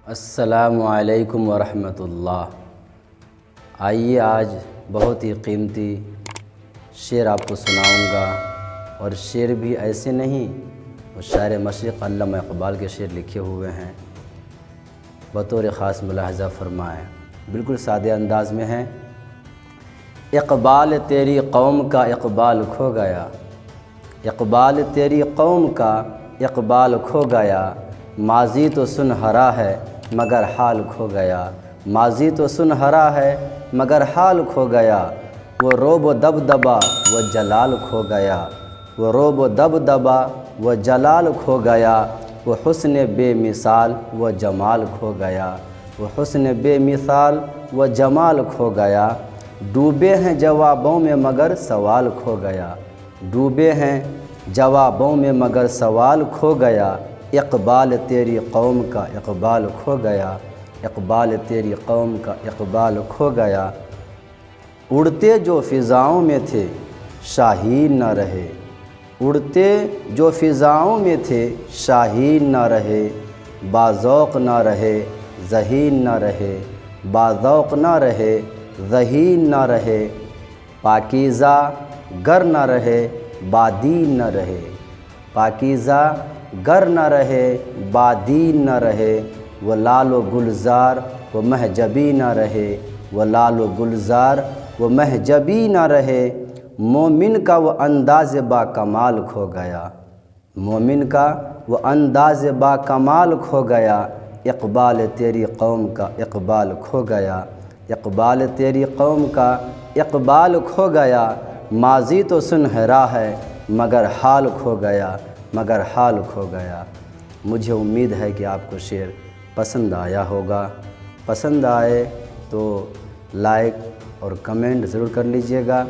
السلام علیکم ورحمۃ اللہ۔ آئیے آج بہت ہی قیمتی شعر آپ کو سناؤں گا، اور شعر بھی ایسے نہیں، وہ شاعر مشرق علامہ اقبال کے شعر لکھے ہوئے ہیں، بطور خاص ملاحظہ فرمائیں، بالکل سادے انداز میں ہیں۔ اقبال تیری قوم کا اقبال کھو گیا، اقبال تیری قوم کا اقبال کھو گیا، ماضی تو سنہرا ہے مگر حال کھو گیا، ماضی تو سنہرا ہے مگر حال کھو گیا، وہ روب و دبدبا وہ جلال کھو گیا، وہ روب و دبدبا وہ جلال کھو گیا، وہ حسن بے مثال وہ جمال کھو گیا، وہ حسن بے مثال وہ جمال کھو گیا، ڈوبے ہیں جوابوں میں مگر سوال کھو گیا، ڈوبے ہیں جوابوں میں مگر سوال کھو گیا، اقبال تیری قوم کا اقبال کھو گیا، اقبال تیری قوم کا اقبال کھو گیا، اڑتے جو فضاؤں میں تھے شاہین نہ رہے، اڑتے جو فضاؤں میں تھے شاہین نہ رہے، باذوق نہ رہے ذہین نہ رہے، باذوق نہ رہے ذہین نہ رہے، پاکیزہ گر نہ رہے بادین نہ رہے، پاکیزہ گر نہ رہے بادین نہ رہے، وہ لال و گلزار وہ مہجبی نہ رہے، وہ لال و گلزار وہ مہجبی نہ رہے، مومن کا وہ انداز با کمال کھو گیا، مومن کا وہ انداز با کمال کھو گیا، اقبال تیری قوم کا اقبال کھو گیا، اقبال تیری قوم کا اقبال کھو گیا، ماضی تو سنہرا ہے مگر حال کھو گیا، مگر حال کھو گیا۔ مجھے امید ہے کہ آپ کو شعر پسند آیا ہوگا، پسند آئے تو لائک اور کمنٹ ضرور کر لیجئے گا،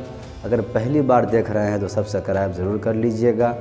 اگر پہلی بار دیکھ رہے ہیں تو سبسکرائب ضرور کر لیجئے گا۔